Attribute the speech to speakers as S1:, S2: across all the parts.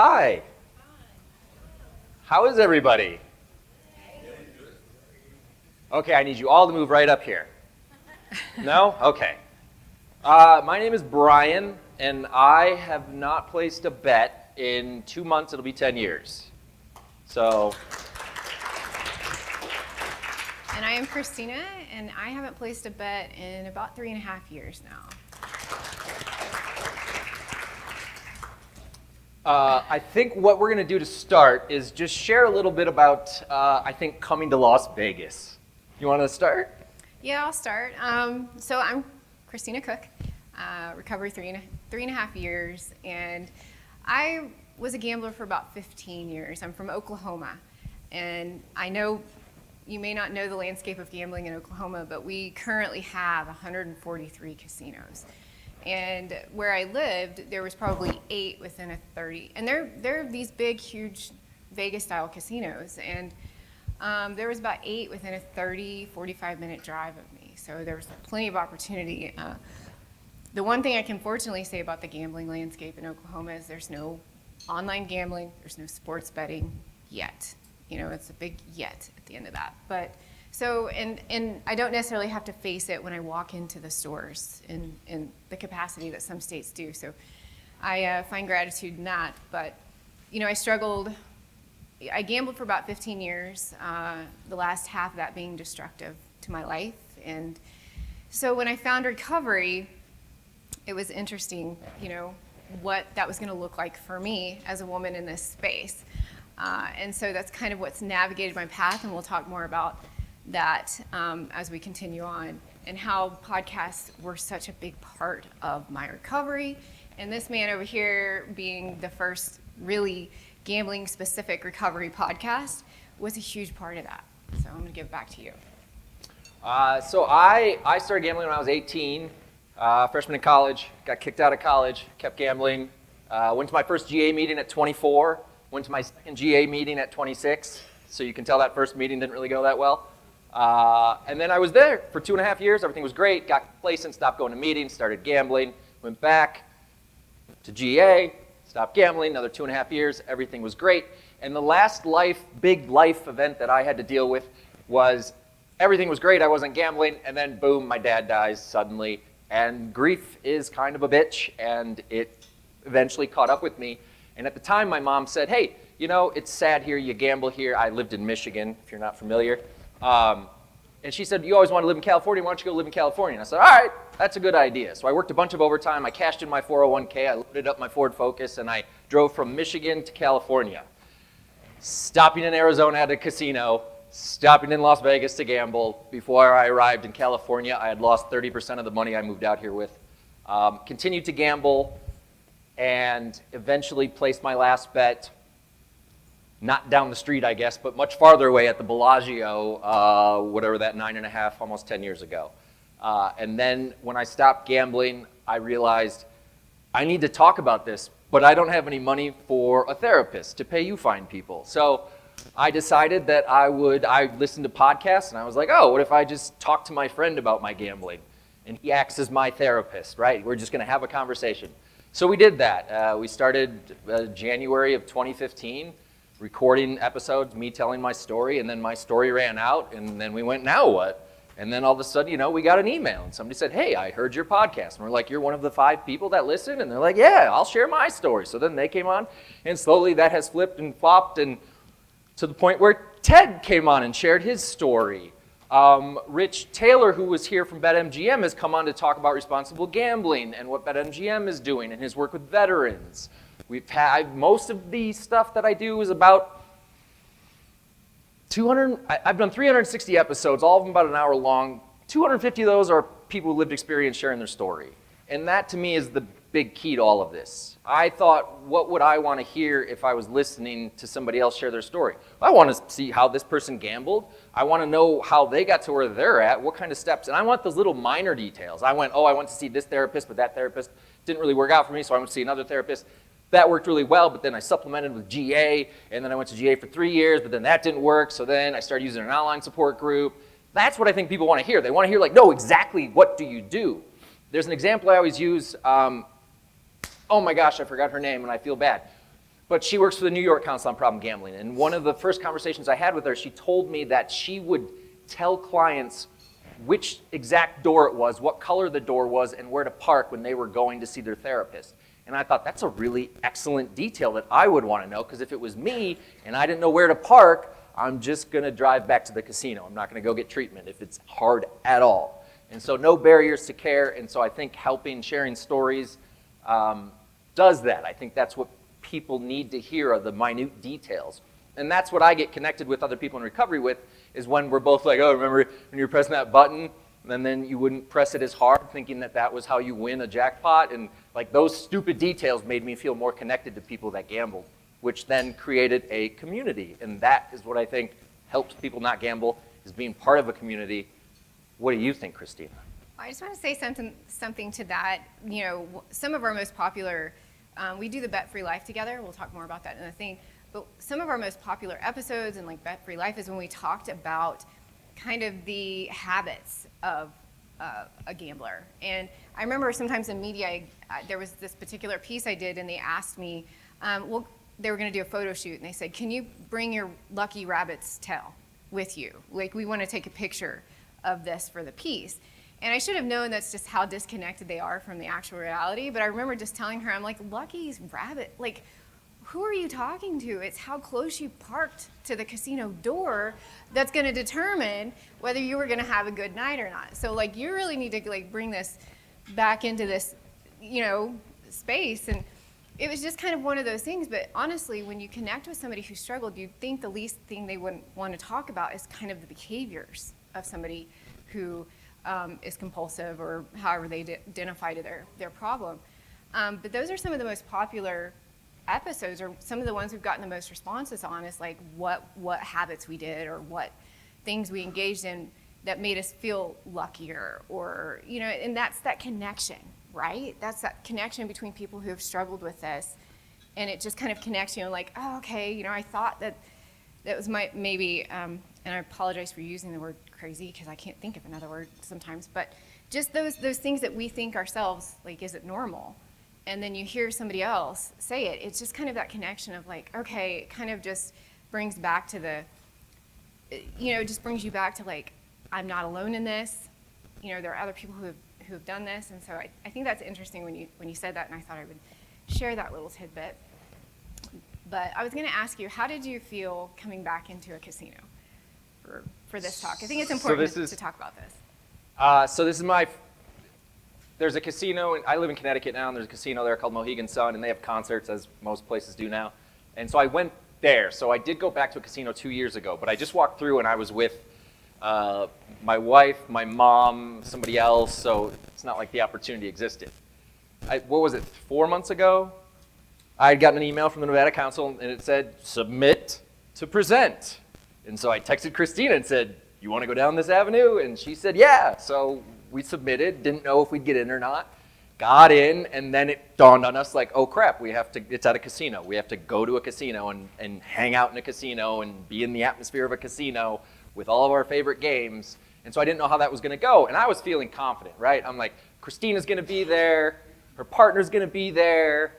S1: Hi. How is everybody? Okay, I need you all to move right up here. No? Okay. My name is Brian, and I have not placed a bet in 2 months. It'll be 10 years. So.
S2: And I am Christina, and I haven't placed a bet in about 3.5 years now.
S1: I think what we're going to do to start is just share a little bit about, I think, coming to Las Vegas. You want to start?
S2: Yeah, I'll start. So I'm Christina Cook, recovery 3.5 years, and I was a gambler for about 15 years. I'm from Oklahoma, and I know you may not know the landscape of gambling in Oklahoma, but we currently have 143 casinos. And where I lived, there was probably 8 within a 30. And they're these big, huge Vegas-style casinos. And there was about 8 within a 30, 45-minute drive of me. So there was plenty of opportunity. The one thing I can fortunately say about the gambling landscape in Oklahoma is there's no online gambling, there's no sports betting yet. You know, it's a big yet at the end of that. But so, and I don't necessarily have to face it when I walk into the stores in the capacity that some states do. So I find gratitude in that. But, you know, I gambled for about 15 years, the last half of that being destructive to my life. And so when I found recovery, it was interesting, you know, what that was going to look like for me as a woman in this space. And so that's kind of what's navigated my path, and we'll talk more about that as we continue on, and how podcasts were such a big part of my recovery. And this man over here being the first really gambling-specific recovery podcast was a huge part of that. So I'm going to give it back to you.
S1: So I started gambling when I was 18, freshman in college, got kicked out of college, kept gambling, went to my first GA meeting at 24, went to my second GA meeting at 26, so you can tell that first meeting didn't really go that well. And then I was there for 2.5 years. Everything was great. Got complacent, stopped going to meetings, started gambling, went back to GA, stopped gambling, another 2.5 years. Everything was great. And the last big life event that I had to deal with was everything was great. I wasn't gambling. And then, boom, my dad dies suddenly. And grief is kind of a bitch. And it eventually caught up with me. And at the time, my mom said, hey, you know, it's sad here. You gamble here. I lived in Michigan, if you're not familiar. And she said, you always want to live in California, why don't you go live in California? And I said, all right, that's a good idea. So I worked a bunch of overtime, I cashed in my 401k, I loaded up my Ford Focus, and I drove from Michigan to California. Stopping in Arizona at a casino, stopping in Las Vegas to gamble. Before I arrived in California, I had lost 30% of the money I moved out here with. Continued to gamble, and eventually placed my last bet not down the street, I guess, but much farther away at the Bellagio, whatever that 9.5, almost 10 years ago. And then when I stopped gambling, I realized I need to talk about this, but I don't have any money for a therapist to pay you fine people. So I decided that I listened to podcasts, and I was like, oh, what if I just talk to my friend about my gambling? And he acts as my therapist, right? We're just going to have a conversation. So we did that. We started January of 2015. Recording episodes, me telling my story, and then my story ran out, and then we went, now what? And then all of a sudden, you know, we got an email, and somebody said, hey, I heard your podcast. And we're like, you're one of the 5 people that listen? And they're like, yeah, I'll share my story. So then they came on, and slowly that has flipped and flopped, and to the point where Ted came on and shared his story. Rich Taylor, who was here from BetMGM, has come on to talk about responsible gambling and what BetMGM is doing and his work with veterans. We've had, most of the stuff that I do is about 200, I've done 360 episodes, all of them about an hour long. 250 of those are people who lived experience sharing their story. And that to me is the big key to all of this. I thought, what would I want to hear if I was listening to somebody else share their story? I want to see how this person gambled. I want to know how they got to where they're at, what kind of steps. And I want those little minor details. I went to see this therapist, but that therapist didn't really work out for me, so I went to see another therapist. That worked really well, but then I supplemented with GA, and then I went to GA for 3 years, but then that didn't work, so then I started using an online support group. That's what I think people want to hear. They want to hear, like, no, exactly what do you do? There's an example I always use. Oh my gosh, I forgot her name, and I feel bad. But she works for the New York Council on Problem Gambling. And one of the first conversations I had with her, she told me that she would tell clients which exact door it was, what color the door was, and where to park when they were going to see their therapist. And I thought, that's a really excellent detail that I would want to know, because if it was me and I didn't know where to park, I'm just going to drive back to the casino. I'm not going to go get treatment if it's hard at all. And so no barriers to care, and so I think helping, sharing stories does that. I think that's what people need to hear, are the minute details. And that's what I get connected with other people in recovery with, is when we're both like, oh, remember when you were pressing that button, and then you wouldn't press it as hard, thinking that that was how you win a jackpot. And like those stupid details made me feel more connected to people that gambled, which then created a community. And that is what I think helps people not gamble, is being part of a community. What do you think, Christina?
S2: I just want to say something to that. You know, some of our most popular, we do the Bet Free Life together. We'll talk more about that in a thing. But some of our most popular episodes in like Bet Free Life is when we talked about kind of the habits of a gambler. And I remember sometimes in media, there was this particular piece I did, and they asked me, well, they were going to do a photo shoot, and they said, can you bring your lucky rabbit's tail with you? Like, we want to take a picture of this for the piece. And I should have known that's just how disconnected they are from the actual reality. But I remember just telling her, I'm like, Lucky's rabbit, like, who are you talking to? It's how close you parked to the casino door that's going to determine whether you were going to have a good night or not. So like, you really need to like bring this back into this, you know, space. And it was just kind of one of those things. But honestly, when you connect with somebody who struggled, you'd think the least thing they wouldn't want to talk about is kind of the behaviors of somebody who is compulsive, or however they identify to their problem. But those are some of the most popular episodes, or some of the ones we've gotten the most responses on, is like what habits we did, or what things we engaged in that made us feel luckier, or, you know, and that's that connection, right? That's that connection between people who have struggled with this, and it just kind of connects you, like, oh, okay, you know, I thought that was maybe, and I apologize for using the word crazy, because I can't think of another word sometimes, but just those things that we think ourselves, like, is it normal? And then you hear somebody else say it, it's just kind of that connection of like, okay, it kind of just brings back to the, you know, just brings you back to like, I'm not alone in this. You know, there are other people who have done this. And so I think that's interesting when you said that, and I thought I would share that little tidbit. But I was gonna ask you, how did you feel coming back into a casino for this talk? I think it's important to talk about this.
S1: So this is there's a casino, and I live in Connecticut now, and there's a casino there called Mohegan Sun, and they have concerts, as most places do now. And so I went there. So I did go back to a casino 2 years ago, but I just walked through, and I was with my wife, my mom, somebody else, so it's not like the opportunity existed. What was it, 4 months ago? I had gotten an email from the Nevada Council, and it said, submit to present. And so I texted Christina and said, you want to go down this avenue? And she said, yeah. So we submitted, didn't know if we'd get in or not, got in, and then it dawned on us like, oh crap, it's at a casino. We have to go to a casino and hang out in a casino and be in the atmosphere of a casino with all of our favorite games. And so I didn't know how that was gonna go, and I was feeling confident, right? I'm like, Christina's gonna be there, her partner's gonna be there.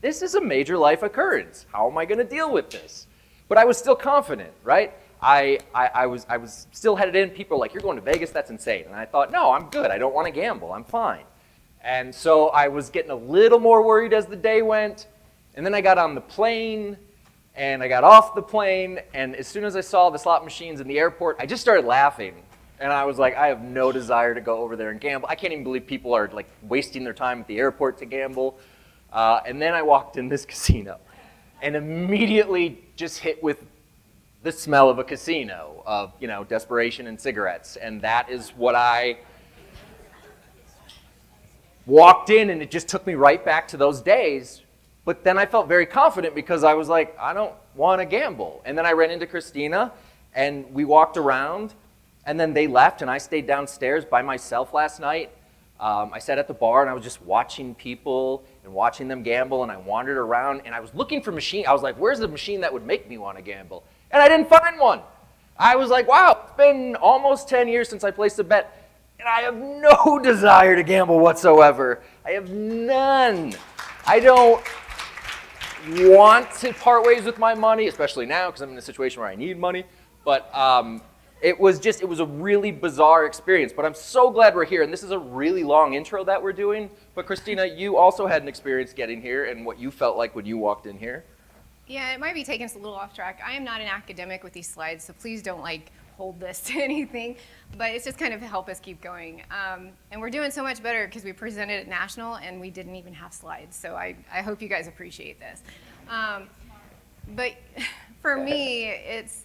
S1: This is a major life occurrence. How am I gonna deal with this? But I was still confident, right? I was still headed in. People were like, you're going to Vegas? That's insane. And I thought, no, I'm good. I don't want to gamble. I'm fine. And so I was getting a little more worried as the day went. And then I got on the plane, and I got off the plane. And as soon as I saw the slot machines in the airport, I just started laughing. And I was like, I have no desire to go over there and gamble. I can't even believe people are like wasting their time at the airport to gamble. And then I walked in this casino, and immediately just hit with the smell of a casino, of, you know, desperation and cigarettes. And that is what I walked in, and it just took me right back to those days. But then I felt very confident, because I was like, I don't want to gamble. And then I ran into Christina, and we walked around, and then they left, and I stayed downstairs by myself last night. I sat at the bar, and I was just watching people and watching them gamble, and I wandered around, and I was looking for machine. I was like, where's the machine that would make me want to gamble? And I didn't find one. I was like, wow, it's been almost 10 years since I placed a bet, and I have no desire to gamble whatsoever. I have none. I don't want to part ways with my money, especially now because I'm in a situation where I need money. But it was a really bizarre experience. But I'm so glad we're here. And this is a really long intro that we're doing. But Christina, you also had an experience getting here and what you felt like when you walked in here.
S2: Yeah, it might be taking us a little off track. I am not an academic with these slides, so please don't hold this to anything. But it's just kind of to help us keep going. And we're doing so much better because we presented at National and we didn't even have slides. So I hope you guys appreciate this. But for me, it's,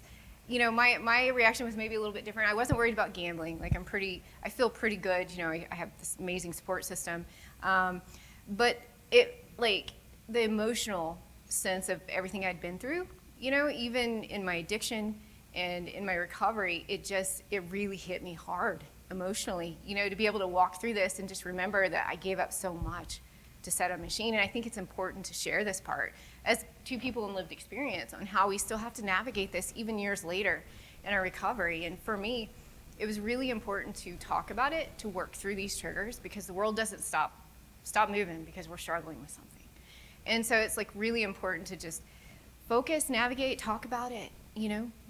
S2: my reaction was maybe a little bit different. I wasn't worried about gambling. I feel pretty good. I have this amazing support system. But the emotional sense of everything I'd been through, even in my addiction and in my recovery, it really hit me hard emotionally, to be able to walk through this and just remember that I gave up so much to set a machine. And I think it's important to share this part as two people in lived experience on how we still have to navigate this even years later in our recovery. And for me, it was really important to talk about it, to work through these triggers, because the world doesn't stop moving because we're struggling with something. And so it's really important to just focus, navigate, talk about it,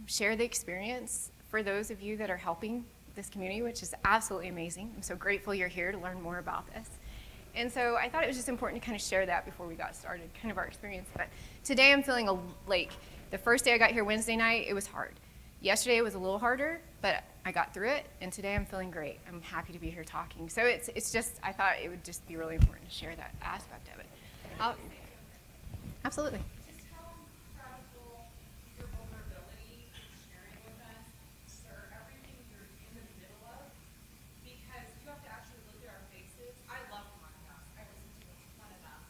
S2: share the experience for those of you that are helping this community, which is absolutely amazing. I'm so grateful you're here to learn more about this. And so I thought it was just important to kind of share that before we got started, kind of our experience. But today I'm feeling the first day I got here Wednesday night, it was hard. Yesterday it was a little harder, but I got through it, and today I'm feeling great. I'm happy to be here talking. So it's just, I thought it would just be really important to share that aspect of it. Absolutely.
S3: Just how incredible your vulnerability and sharing with us, sir, everything you're in the middle of, because you have to actually look at our faces. I love podcasts. I listen to a ton of them.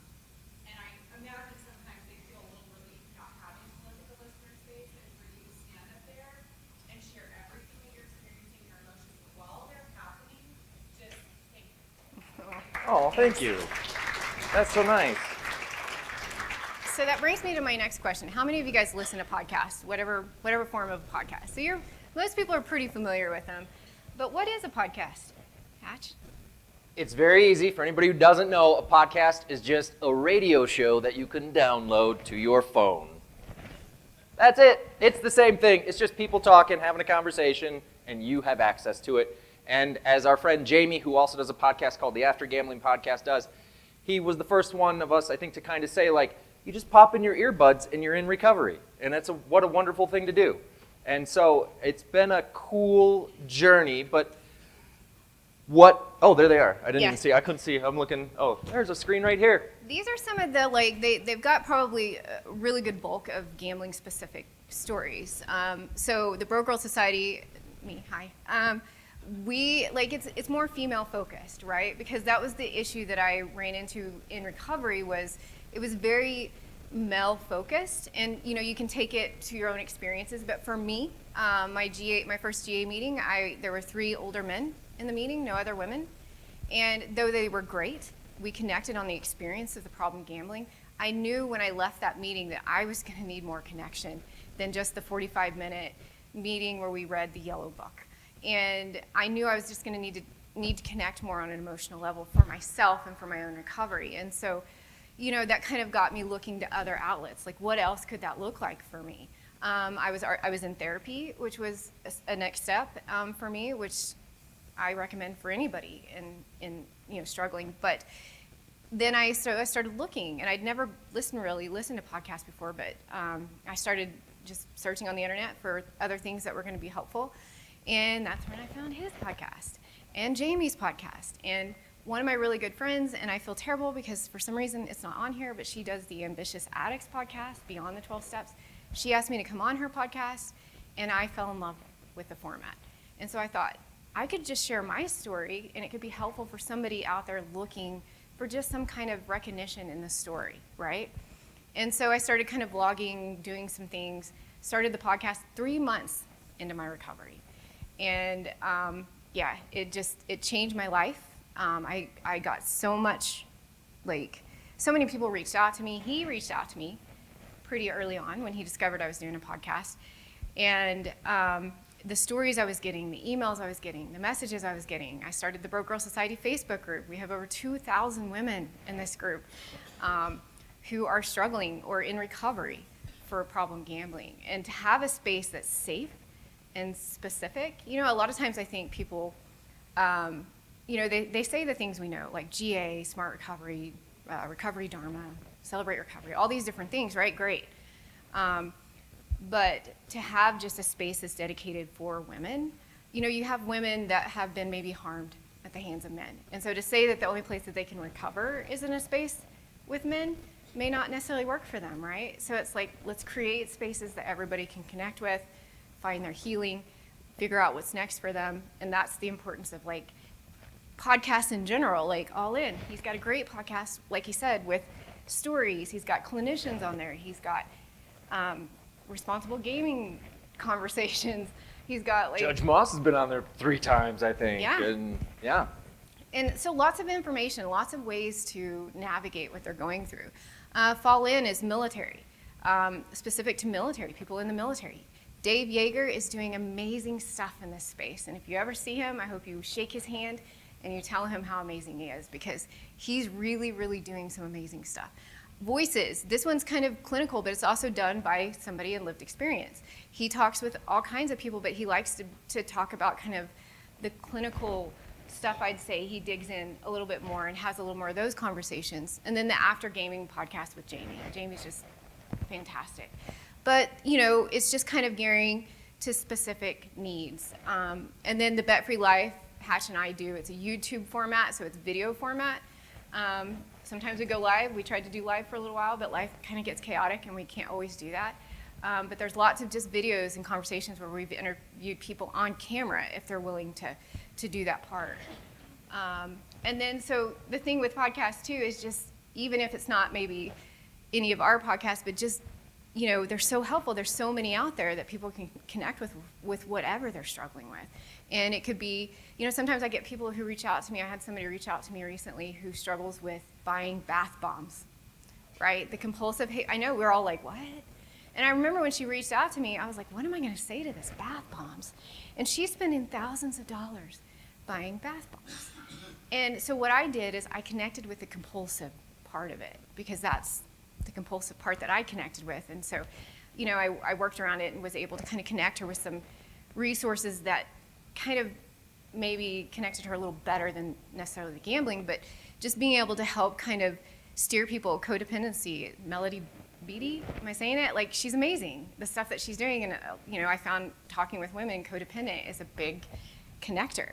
S3: And I imagine sometimes they feel a little relief not having to look at the listener's face, and for you to stand up there and share everything that you're experiencing, your emotions while they're happening, just thank you.
S1: Oh, thank you. That's so nice.
S2: So that brings me to my next question. How many of you guys listen to podcasts, whatever form of podcast? So most people are pretty familiar with them. But what is a podcast? Hatch?
S1: It's very easy. For anybody who doesn't know, a podcast is just a radio show that you can download to your phone. That's it. It's the same thing. It's just people talking, having a conversation, and you have access to it. And as our friend Jamie, who also does a podcast called the After Gambling Podcast, does, he was the first one of us, I think, to kind of say, you just pop in your earbuds and you're in recovery. And what a wonderful thing to do. And so it's been a cool journey, but oh, there they are. I didn't even see. I couldn't see. I'm looking. Oh, there's a screen right here.
S2: These are some of the, they've got probably a really good bulk of gambling specific stories. So the Broke Girl Society, hi. It's more female focused, right? Because that was the issue that I ran into in recovery it was very male focused, and you can take it to your own experiences. But for me, my first GA meeting, there were 3 older men in the meeting, no other women. And though they were great, we connected on the experience of the problem gambling. I knew when I left that meeting that I was going to need more connection than just the 45-minute meeting where we read the yellow book. And I knew I was just going to need to connect more on an emotional level for myself and for my own recovery. And so, that kind of got me looking to other outlets. What else could that look like for me? I was in therapy, which was a next step for me, which I recommend for anybody in struggling. But then I started looking, and I'd never listened to podcasts before, but I started just searching on the internet for other things that were going to be helpful. And that's when I found his podcast and Jamie's podcast. And one of my really good friends, and I feel terrible because for some reason it's not on here, but she does the Ambitious Addicts podcast, Beyond the 12 Steps. She asked me to come on her podcast, and I fell in love with the format. And so I thought I could just share my story, and it could be helpful for somebody out there looking for just some kind of recognition in the story, right? And so I started kind of vlogging, doing some things, started the podcast 3 months into my recovery. And it changed my life. I got so much, so many people reached out to me. He reached out to me pretty early on when he discovered I was doing a podcast. And the stories I was getting, the emails I was getting, the messages I was getting. I started the Broke Girl Society Facebook group. We have over 2,000 women in this group. who are struggling or in recovery for problem gambling. And to have a space that's safe and specific, a lot of times I think people, they say the things we know, like GA, Smart Recovery, Recovery Dharma, Celebrate Recovery, all these different things, right? Great. But to have just a space that's dedicated for women, you have women that have been maybe harmed at the hands of men. And so to say that the only place that they can recover is in a space with men may not necessarily work for them, right? So it's like, let's create spaces that everybody can connect with, find their healing, figure out what's next for them. And that's the importance of like podcasts in general, like All In. He's got a great podcast, like he said, with stories. He's got clinicians on there. He's got responsible gaming conversations. He's got like
S1: Judge Moss has been on there 3 times, I think.
S2: Yeah.
S1: And yeah.
S2: And so lots of information, lots of ways to navigate what they're going through. Fall In is military, specific to military, people in the military. Dave Yeager is doing amazing stuff in this space. And if you ever see him, I hope you shake his hand and you tell him how amazing he is, because he's really, really doing some amazing stuff. Voices, this one's kind of clinical, but it's also done by somebody in lived experience. He talks with all kinds of people, but he likes to talk about kind of the clinical stuff. I'd say he digs in a little bit more and has a little more of those conversations. And then the After Gaming podcast with Jamie. Jamie's just fantastic. But, it's just kind of gearing to specific needs. And then the Bet Free Life, Hatch and I do, it's a YouTube format, so it's video format. Sometimes we go live. We tried to do live for a little while, but life kind of gets chaotic and we can't always do that. But there's lots of just videos and conversations where we've interviewed people on camera if they're willing to do that part. And then so the thing with podcasts too is just, even if it's not maybe any of our podcasts, but just, they're so helpful. There's so many out there that people can connect with whatever they're struggling with. And it could be, sometimes I get people who reach out to me. I had somebody reach out to me recently who struggles with buying bath bombs, right? The compulsive, I know we're all like, what? And I remember when she reached out to me, I was like, what am I going to say to this bath bombs? And she's spending thousands of dollars buying bath bombs. And so what I did is I connected with the compulsive part of it, because that's the compulsive part that I connected with. And so, I worked around it and was able to kind of connect her with some resources that kind of maybe connected her a little better than necessarily the gambling, but just being able to help kind of steer people. Codependency, Melody Beatty, am I saying it? Like, she's amazing, the stuff that she's doing. And, I found talking with women, codependent is a big connector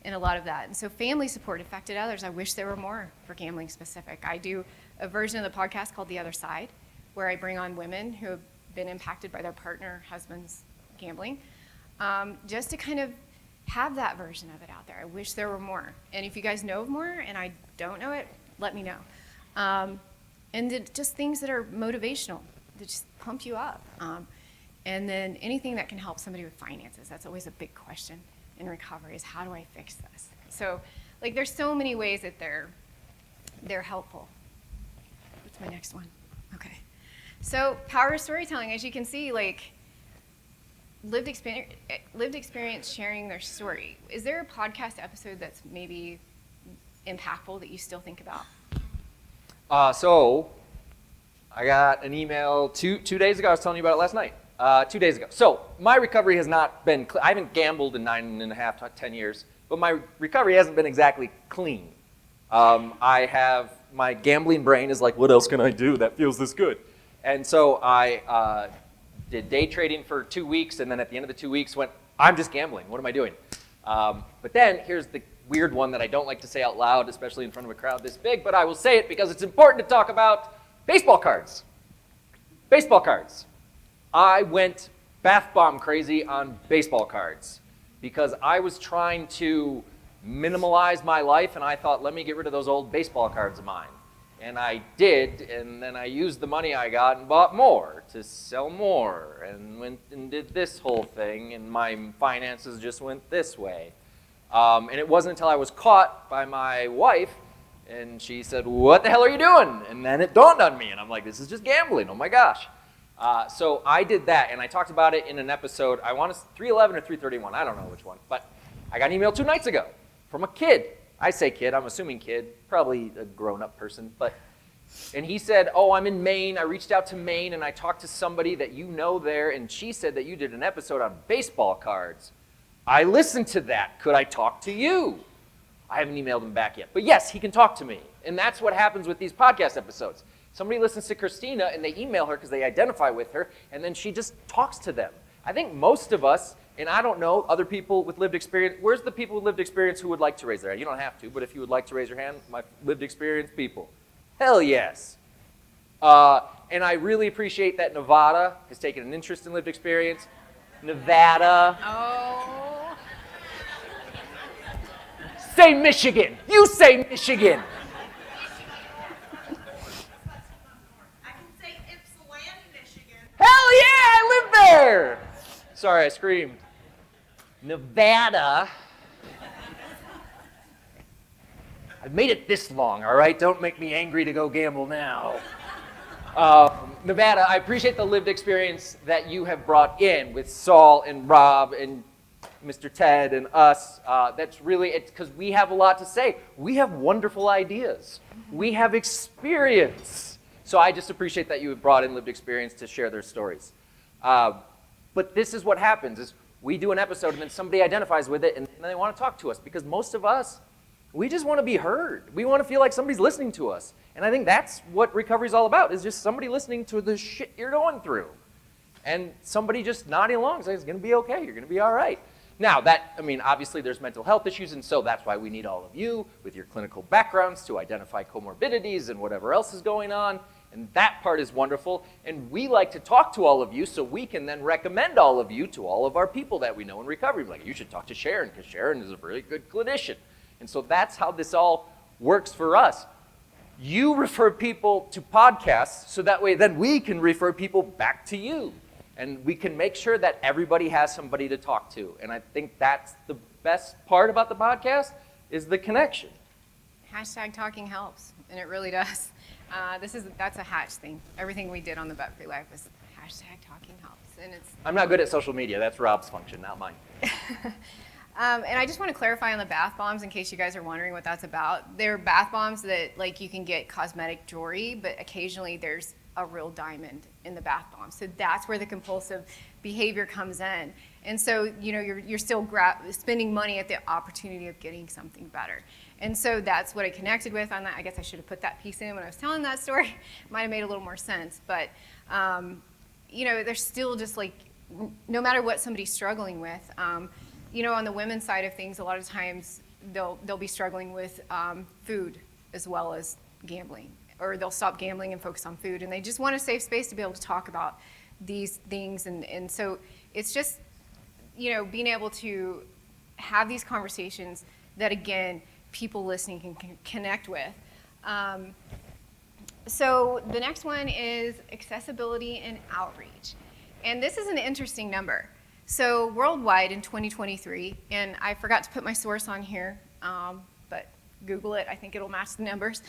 S2: in a lot of that. And so family support, affected others. I wish there were more for gambling specific. I do a version of the podcast called The Other Side, where I bring on women who have been impacted by their partner, husband's gambling, just to kind of have that version of it out there. I wish there were more. And if you guys know of more and I don't know it, let me know. And just things that are motivational, that just pump you up. And then anything that can help somebody with finances. That's always a big question in recovery, is how do I fix this? So, there's so many ways that they're helpful. What's my next one? Okay. So power of storytelling, as you can see, lived experience sharing their story. Is there a podcast episode that's maybe impactful that you still think about?
S1: So I got an email two days ago. I was telling you about it last night. 2 days ago. So my recovery has not been, I haven't gambled in 9.5 to 10 years, but my recovery hasn't been exactly clean. I have, my gambling brain is like, what else can I do that feels this good? And so I did day trading for 2 weeks, and then at the end of the 2 weeks went, I'm just gambling. What am I doing? But then here's the weird one that I don't like to say out loud, especially in front of a crowd this big, but I will say it because it's important to talk about baseball cards. Baseball cards. I went bath bomb crazy on baseball cards because I was trying to minimalize my life, and I thought, let me get rid of those old baseball cards of mine. And I did, and then I used the money I got and bought more to sell more, and went and did this whole thing, and my finances just went this way. And it wasn't until I was caught by my wife, and she said, what the hell are you doing? And then it dawned on me, and I'm like, this is just gambling, oh my gosh. So I did that, and I talked about it in an episode, I want to, 311 or 331, I don't know which one, but I got an email 2 nights ago from a kid. I say kid, I'm assuming kid, probably a grown-up person, but And he said, oh, I'm in Maine. I reached out to Maine, and I talked to somebody that you know there, and she said that you did an episode on baseball cards. I listened to that. Could I talk to you? I haven't emailed him back yet. But yes, he can talk to me. And that's what happens with these podcast episodes. Somebody listens to Christina, and they email her because they identify with her, and then she just talks to them. I think most of us, and I don't know, other people with lived experience, where's the people with lived experience who would like to raise their hand? You don't have to, but if you would like to raise your hand, my lived experience people. Hell yes. And I really appreciate that Nevada has taken an interest in lived experience. Nevada.
S2: Oh.
S1: Say Michigan. You say Michigan.
S3: I can say Ypsilanti, Michigan.
S1: Hell yeah, I live there. Sorry, I screamed. Nevada. I've made it this long, all right? Don't make me angry to go gamble now. Nevada, I appreciate the lived experience that you have brought in with Saul and Rob and Mr. Ted and us. That's really, it's because we have a lot to say. We have wonderful ideas. We have experience. So I just appreciate that you have brought in lived experience to share their stories. But this is what happens, is we do an episode and then somebody identifies with it and then they want to talk to us, because most of us, we just want to be heard. We want to feel like somebody's listening to us. And I think that's what recovery is all about, is just somebody listening to the shit you're going through. And somebody just nodding along, saying, it's going to be okay, you're going to be all right. Now, obviously there's mental health issues, and so that's why we need all of you with your clinical backgrounds to identify comorbidities and whatever else is going on. And that part is wonderful. And we like to talk to all of you so we can then recommend all of you to all of our people that we know in recovery. Like, you should talk to Sharon, because Sharon is a really good clinician. And so that's how this all works for us. You refer people to podcasts, so that way then we can refer people back to you. And we can make sure that everybody has somebody to talk to. And I think that's the best part about the podcast, is the connection.
S2: Hashtag talking helps, and it really does. That's a Hatch thing. Everything we did on the Bet Free Life was hashtag talking helps. And it's.
S1: I'm not good at social media. That's Rob's function, not mine.
S2: And I just want to clarify on the bath bombs, in case you guys are wondering what that's about. They're bath bombs that, like, you can get cosmetic jewelry, but occasionally there's a real diamond in the bath bomb. So that's where the compulsive behavior comes in. And so, you're still spending money at the opportunity of getting something better. And so that's what I connected with on that. I guess I should have put that piece in when I was telling that story. It might have made a little more sense. But, there's still just, like, no matter what somebody's struggling with, on the women's side of things, a lot of times they'll be struggling with food as well as gambling, or they'll stop gambling and focus on food, and they just want a safe space to be able to talk about these things. And so it's just, being able to have these conversations that, again, people listening can connect with. So the next one is accessibility and outreach. And this is an interesting number. So worldwide in 2023, and I forgot to put my source on here, but Google it. I think it'll match the numbers,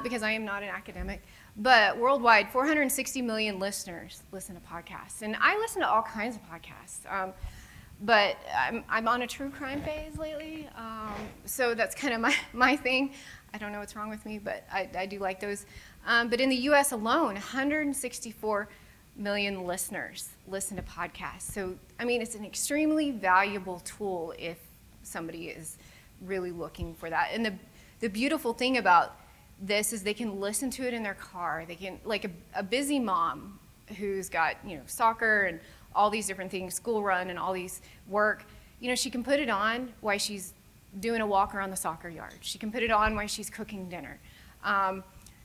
S2: because I am not an academic. But worldwide, 460 million listeners listen to podcasts. And I listen to all kinds of podcasts. But I'm on a true crime phase lately, so that's kind of my thing. I don't know what's wrong with me, but I do like those. But in the U.S. alone, 164 million listeners listen to podcasts. So, it's an extremely valuable tool if somebody is really looking for that. And the beautiful thing about this is they can listen to it in their car. They can, like a busy mom who's got, soccer and all these different things, school run and all these work, she can put it on while she's doing a walk around the soccer yard. She can put it on while she's cooking dinner.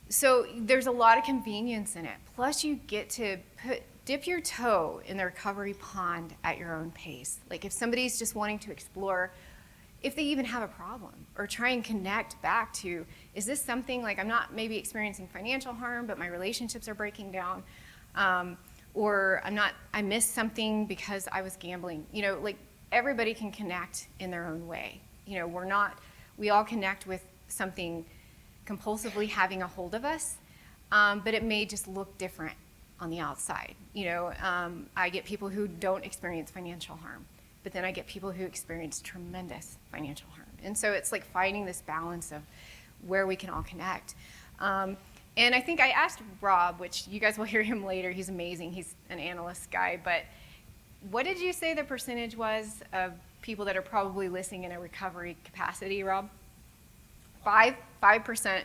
S2: So there's a lot of convenience in it. Plus you get to dip your toe in the recovery pond at your own pace. Like if somebody's just wanting to explore if they even have a problem, or try and connect back to, is this something, like I'm not maybe experiencing financial harm, but my relationships are breaking down, or I missed something because I was gambling. Like everybody can connect in their own way. We all connect with something compulsively having a hold of us, but it may just look different on the outside. I get people who don't experience financial harm, but then I get people who experience tremendous financial harm. And so it's like finding this balance of where we can all connect. And I think I asked Rob, which you guys will hear him later. He's amazing. He's an analyst guy. But what did you say the percentage was of people that are probably listening in a recovery capacity, Rob? 5%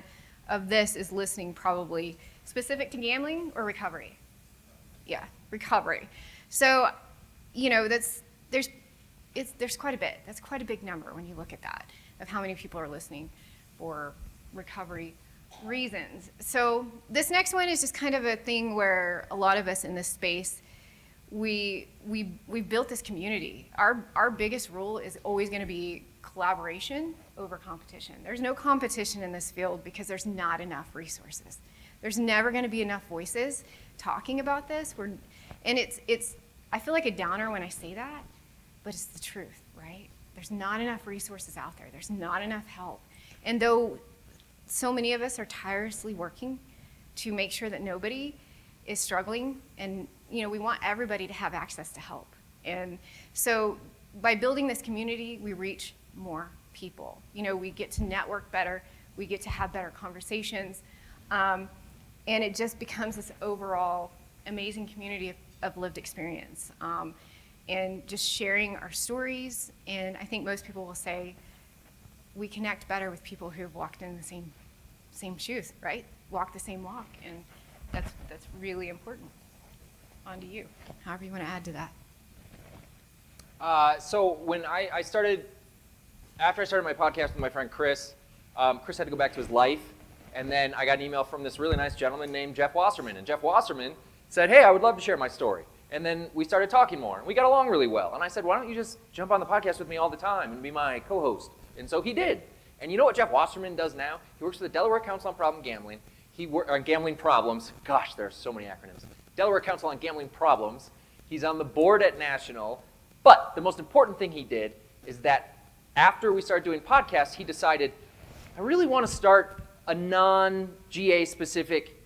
S2: of this is listening probably specific to gambling or recovery? Yeah, recovery. So, there's quite a bit. That's quite a big number when you look at that, of how many people are listening for recovery reasons. So this next one is just kind of a thing where a lot of us in this space, we built this community. Our biggest rule is always going to be collaboration over competition. There's no competition in this field because there's not enough resources. There's never going to be enough voices talking about this. I feel like a downer when I say that, but it's the truth, right? There's not enough resources out there. There's not enough help. And though so many of us are tirelessly working to make sure that nobody is struggling, and we want everybody to have access to help. And so by building this community, we reach more people. We get to network better, we get to have better conversations, and it just becomes this overall amazing community of lived experience. And just sharing our stories, and I think most people will say we connect better with people who have walked in the same shoes, right? Walk the same walk, and that's really important. On to you, however you want to add to that.
S1: So when I started, after I started my podcast with my friend Chris, Chris had to go back to his life, and then I got an email from this really nice gentleman named Jeff Wasserman, and Jeff Wasserman said, hey, I would love to share my story. And then we started talking more, and we got along really well. And I said, why don't you just jump on the podcast with me all the time and be my co-host? And so he did. And you know what Jeff Wasserman does now? He works for the Delaware Council on Problem Gambling. On gambling problems. Gosh, there are so many acronyms. Delaware Council on Gambling Problems. He's on the board at National. But the most important thing he did is that after we started doing podcasts, he decided, I really want to start a non-GA specific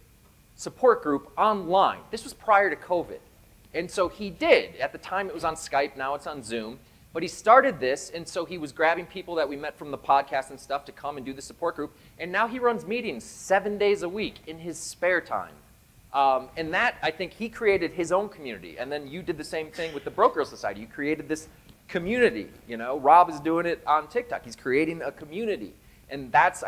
S1: support group online. This was prior to COVID. And so he did. At the time, it was on Skype. Now it's on Zoom. But he started this, and so he was grabbing people that we met from the podcast and stuff to come and do the support group. And now he runs meetings 7 days a week in his spare time. And that, I think, he created his own community. And then you did the same thing with the Broke Girl Society. You created this community. Rob is doing it on TikTok. He's creating a community. And that's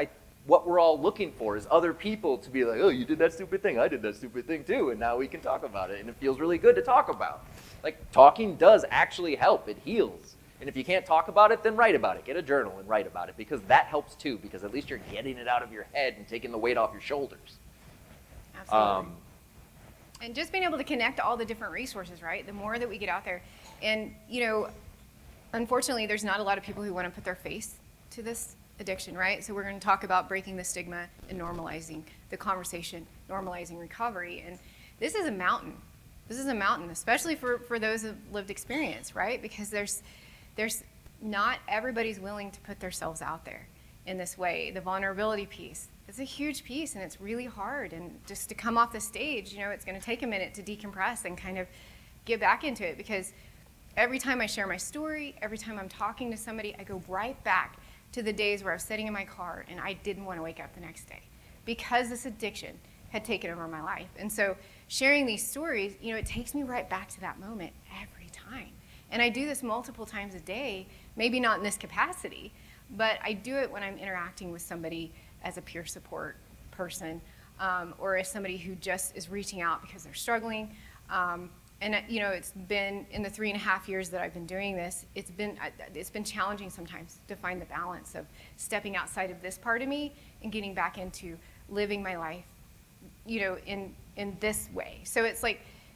S1: what we're all looking for, is other people to be like, oh, you did that stupid thing. I did that stupid thing too. And now we can talk about it. And it feels really good to talk about. Like, talking does actually help. It heals. And if you can't talk about it, then write about it. Get a journal and write about it, because that helps too, because at least you're getting it out of your head and taking the weight off your shoulders.
S2: Absolutely. And just being able to connect all the different resources, right? The more that we get out there. And, unfortunately, there's not a lot of people who want to put their face to this addiction, right? So we're going to talk about breaking the stigma and normalizing the conversation, normalizing recovery. And this is a mountain. This is a mountain, especially for those who lived experience, right? Because there's not everybody's willing to put themselves out there in this way. The vulnerability piece is a huge piece, and it's really hard. And just to come off the stage, it's going to take a minute to decompress and kind of get back into it, because every time I share my story, every time I'm talking to somebody, I go right back to the days where I was sitting in my car and I didn't want to wake up the next day because this addiction had taken over my life. And so sharing these stories, it takes me right back to that moment every time. And I do this multiple times a day, maybe not in this capacity, but I do it when I'm interacting with somebody as a peer support person, or as somebody who just is reaching out because they're struggling. And it's been, in the 3.5 years that I've been doing this, it's been challenging sometimes to find the balance of stepping outside of this part of me and getting back into living my life, in this way. So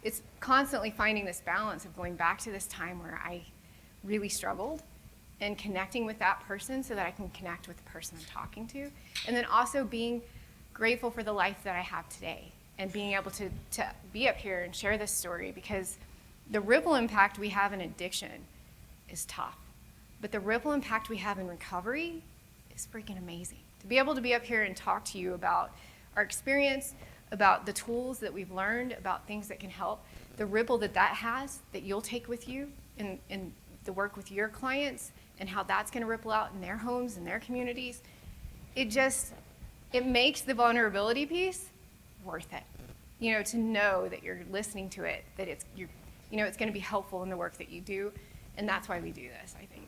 S2: it's constantly finding this balance of going back to this time where I really struggled and connecting with that person so that I can connect with the person I'm talking to, and then also being grateful for the life that I have today. And being able to be up here and share this story, because the ripple impact we have in addiction is tough. But the ripple impact we have in recovery is freaking amazing. To be able to be up here and talk to you about our experience, about the tools that we've learned, about things that can help, the ripple that has, that you'll take with you in the work with your clients, and how that's going to ripple out in their homes and their communities, it makes the vulnerability piece worth it. To know that you're listening to it, that it's it's going to be helpful in the work that you do, and that's why we do this. I think,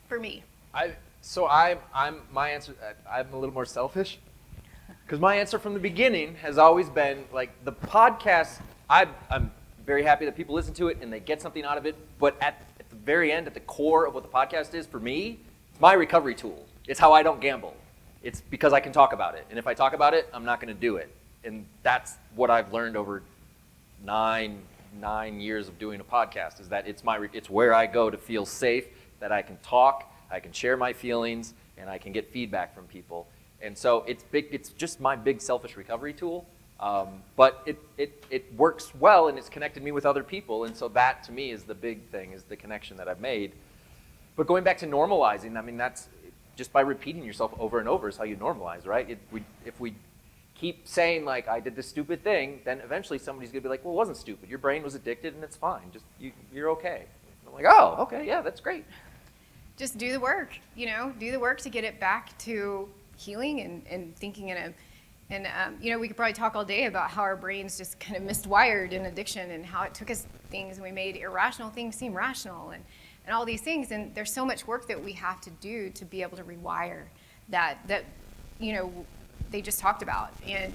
S2: for me.
S1: My answer. I'm a little more selfish, because my answer from the beginning has always been like the podcast. I'm very happy that people listen to it and they get something out of it. But at the very end, at the core of what the podcast is for me, it's my recovery tool. It's how I don't gamble. It's because I can talk about it, and if I talk about it, I'm not going to do it. And that's what I've learned over nine years of doing a podcast, is that it's where I go to feel safe, that I can talk, I can share my feelings, and I can get feedback from people. And so it's just my big selfish recovery tool. But it works well, and it's connected me with other people. And so that to me is the big thing, is the connection that I've made. But going back to normalizing, I mean, that's just by repeating yourself over and over is how you normalize, right? If we keep saying, like, I did this stupid thing, then eventually somebody's going to be like, well, it wasn't stupid. Your brain was addicted, and it's fine. Just you're okay. And I'm like, oh, okay, yeah, that's great.
S2: Just do the work, do the work to get it back to healing and thinking we could probably talk all day about how our brains just kind of miswired in addiction and how it took us things and we made irrational things seem rational and all these things. And there's so much work that we have to do to be able to rewire that they just talked about and,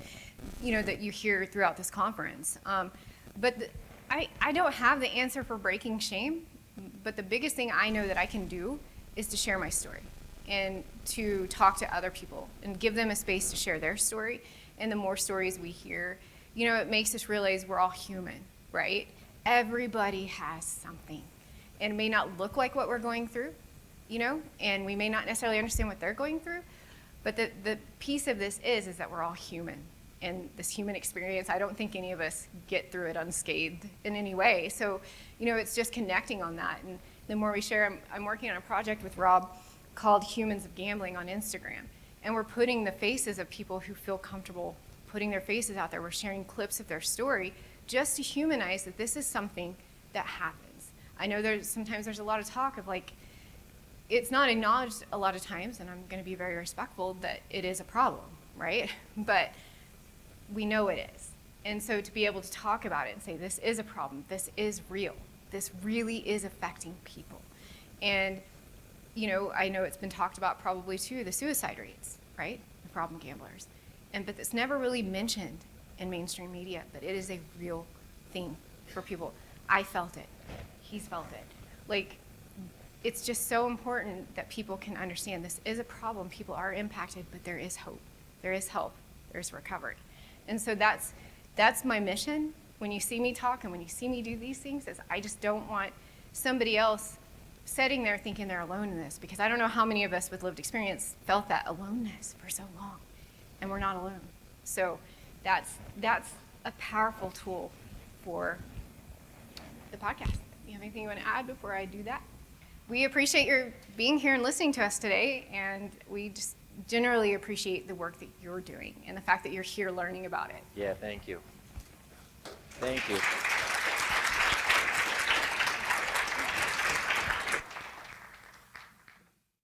S2: that you hear throughout this conference. I don't have the answer for breaking shame, but the biggest thing I know that I can do is to share my story and to talk to other people and give them a space to share their story. And the more stories we hear, it makes us realize we're all human, right? Everybody has something. And it may not look like what we're going through, and we may not necessarily understand what they're going through, but the piece of this is that we're all human. And this human experience, I don't think any of us get through it unscathed in any way. So, it's just connecting on that. And the more we share, I'm working on a project with Rob called Humans of Gambling on Instagram. And we're putting the faces of people who feel comfortable putting their faces out there. We're sharing clips of their story just to humanize that this is something that happens. I know sometimes there's a lot of talk of like, it's not acknowledged a lot of times, and I'm going to be very respectful that it is a problem, right? But we know it is. And so to be able to talk about it and say, this is a problem, this is real, this really is affecting people. And, I know it's been talked about probably too, the suicide rates, right? The problem gamblers. But it's never really mentioned in mainstream media, but it is a real thing for people. I felt it. He's felt it. Like, it's just so important that people can understand this is a problem. People are impacted, but there is hope. There is help. There's recovery. And so that's my mission. When you see me talk and when you see me do these things, is I just don't want somebody else sitting there thinking they're alone in this, because I don't know how many of us with lived experience felt that aloneness for so long, and we're not alone. So that's a powerful tool for the podcast. You have anything you want to add before I do that? We appreciate your being here and listening to us today, and we just generally appreciate the work that you're doing and the fact that you're here learning about it.
S1: Yeah, thank you. Thank you.